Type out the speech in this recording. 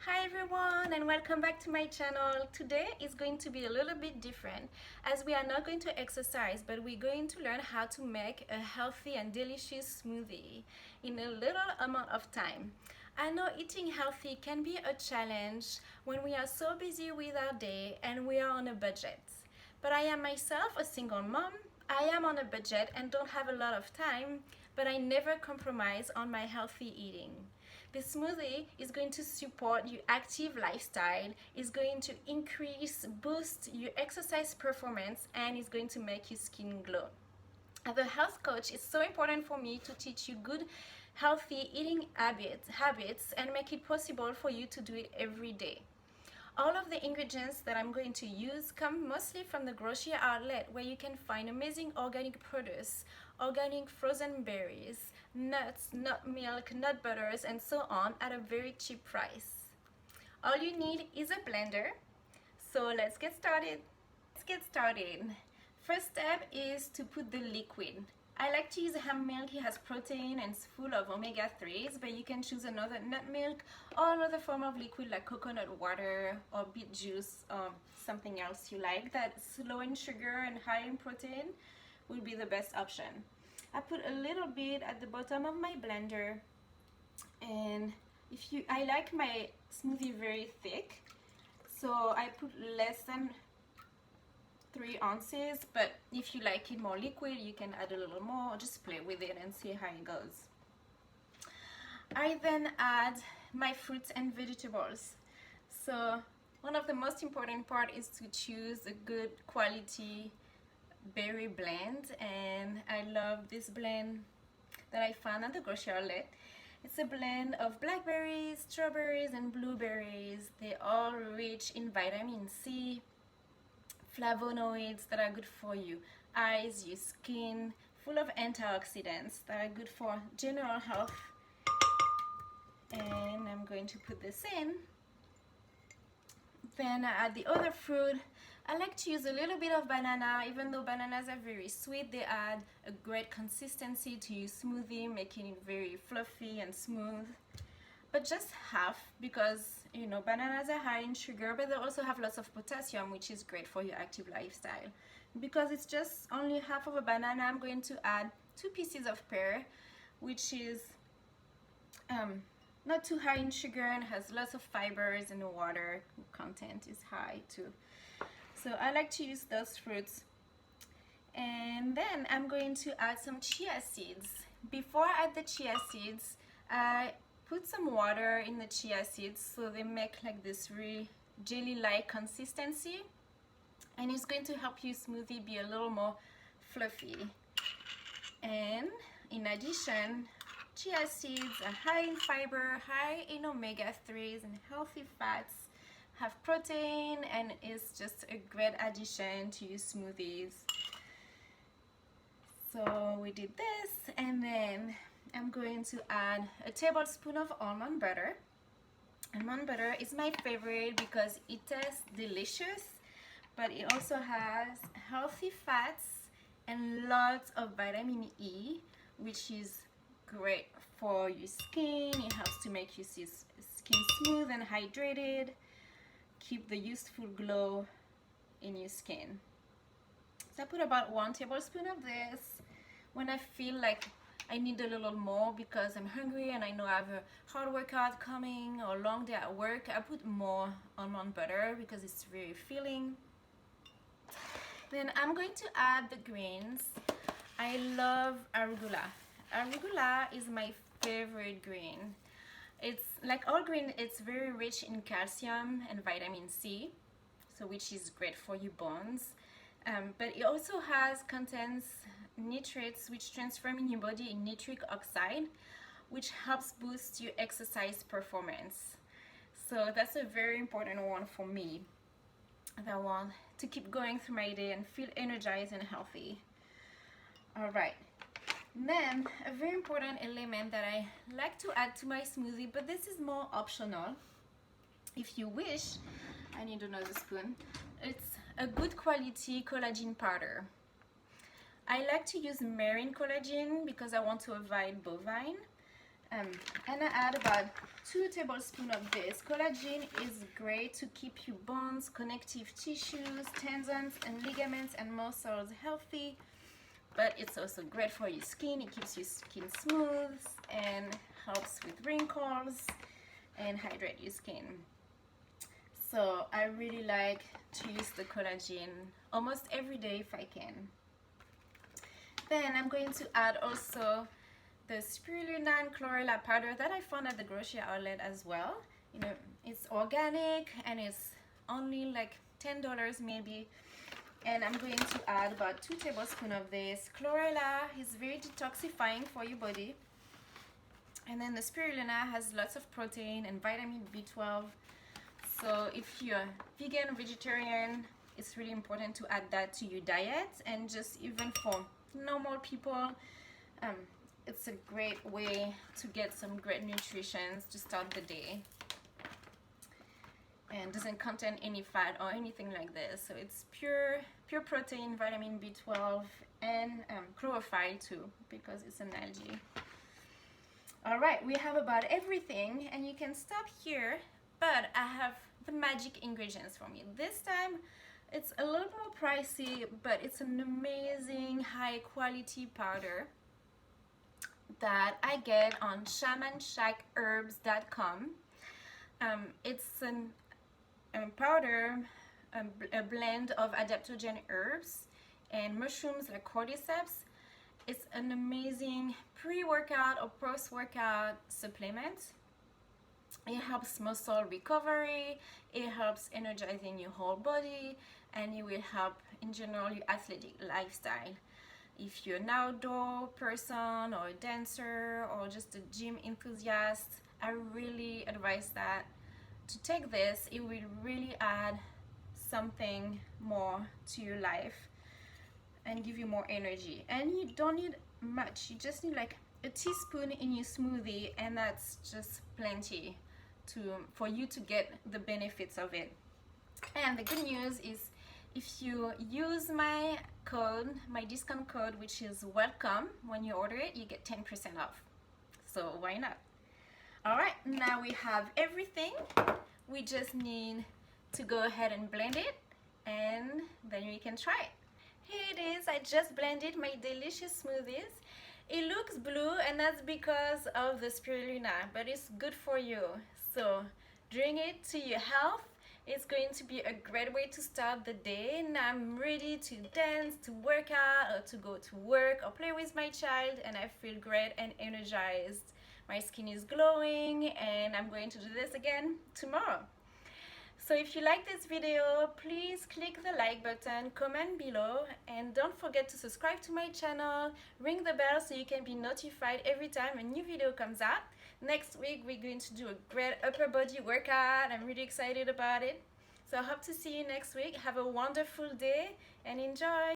Hi everyone and welcome back to my channel. Today is going to be a little bit different as we are not going to exercise, but we're going to learn how to make a healthy and delicious smoothie in a little amount of time. I know eating healthy can be a challenge when we are so busy with our day and we are on a budget. But I am myself a single mom. I am on a budget and don't have a lot of time, but I never compromise on my healthy eating. This smoothie is going to support your active lifestyle, is going to boost your exercise performance, and is going to make your skin glow. As a health coach, it's so important for me to teach you good, healthy eating habits and make it possible for you to do it every day. All of the ingredients that I'm going to use come mostly from the grocery outlet where you can find amazing organic produce, organic frozen berries, nuts, nut milk, nut butters, and so on at a very cheap price. All you need is a blender. So let's get started. First step is to put the liquid. I like to use hemp milk. It has protein and it's full of omega-3s, but you can choose another nut milk or another form of liquid like coconut water or beet juice or something else you like that's low in sugar and high in protein would be the best option. I put a little bit at the bottom of my blender, and I like my smoothie very thick, so I put less than 3 ounces, but if you like it more liquid you can add a little more or just play with it and see how it goes. I then add my fruits and vegetables. So one of the most important part is to choose a good quality berry blend, and I love this blend that I found at the grocery outlet. It's a blend of blackberries, strawberries, and blueberries. They're all rich in vitamin C, flavonoids that are good for your eyes, your skin, full of antioxidants that are good for general health. And I'm going to put this in. Then I add the other fruit. I like to use a little bit of banana. Even though bananas are very sweet, they add a great consistency to your smoothie, making it very fluffy and smooth. But just half, because bananas are high in sugar, but they also have lots of potassium, which is great for your active lifestyle. Because it's just only half of a banana, I'm going to add 2 pieces of pear, which is not too high in sugar and has lots of fibers, and the water content is high too. So I like to use those fruits. And then I'm going to add some chia seeds. Before I add the chia seeds, I put some water in the chia seeds so they make like this really jelly-like consistency, and it's going to help your smoothie be a little more fluffy. And in addition, chia seeds are high in fiber, high in omega-3s and healthy fats, have protein, and is just a great addition to your smoothies. So we did this, and then I'm going to add a tablespoon of almond butter. Almond butter is my favorite because it tastes delicious, but it also has healthy fats and lots of vitamin E, which is great for your skin. It helps to make your skin smooth and hydrated, keep the youthful glow in your skin. So I put about 1 tablespoon of this. When I feel like I need a little more because I'm hungry and I know I have a hard workout coming or a long day at work, I put more almond butter because it's very filling. Then I'm going to add the greens. I love arugula. Arugula is my favorite green. It's like all green, it's very rich in calcium and vitamin C, so which is great for your bones. But it also contains nitrates which transform in your body in nitric oxide, which helps boost your exercise performance. So that's a very important one for me. I want to keep going through my day and feel energized and healthy. All right. Then a very important element that I like to add to my smoothie, but this is more optional. If you wish, I need another spoon. It's a good quality collagen powder. I like to use marine collagen because I want to avoid bovine. Um, and I add about 2 tablespoons of this. Collagen is great to keep your bones, connective tissues, tendons, and ligaments and muscles healthy. But it's also great for your skin. It keeps your skin smooth and helps with wrinkles and hydrate your skin. So I really like to use the collagen almost every day if I can. Then I'm going to add also the spirulina and chlorella powder that I found at the grocery outlet as well. You know, it's organic and it's only like $10 maybe. And I'm going to add about 2 tablespoons of this. Chlorella is very detoxifying for your body. And then the spirulina has lots of protein and vitamin B12. So if you're vegan or vegetarian, it's really important to add that to your diet. And just even for normal people, it's a great way to get some great nutrition to start the day. And doesn't contain any fat or anything like this. So it's pure protein, vitamin B12, and chlorophyll too, because it's an algae. All right, we have about everything, and you can stop here, but I have the magic ingredients for me. This time, it's a little more pricey, but it's an amazing high-quality powder that I get on shamanshackherbs.com. It's a powder, a blend of adaptogen herbs and mushrooms like cordyceps. It's an amazing pre-workout or post-workout supplement. It helps muscle recovery, it helps energizing your whole body, and it will help in general your athletic lifestyle. If you're an outdoor person or a dancer or just a gym enthusiast, I really advise that to take this. It will really add something more to your life and give you more energy. And you don't need much, you just need like a teaspoon in your smoothie, and that's just plenty for you to get the benefits of it. And the good news is, if you use my discount code, which is welcome, when you order it, you get 10% off. So why not? All right, now we have everything. We just need to go ahead and blend it, and then we can try it. Here it is. I just blended my delicious smoothies. It looks blue, and that's because of the spirulina, but it's good for you. So drink it to your health. It's going to be a great way to start the day. And I'm ready to dance, to work out, or to go to work, or play with my child, and I feel great and energized. My skin is glowing, and I'm going to do this again tomorrow. So if you like this video, please click the like button, comment below, and don't forget to subscribe to my channel, ring the bell so you can be notified every time a new video comes out. Next week we're going to do a great upper body workout. I'm really excited about it. So I hope to see you next week. Have a wonderful day and enjoy!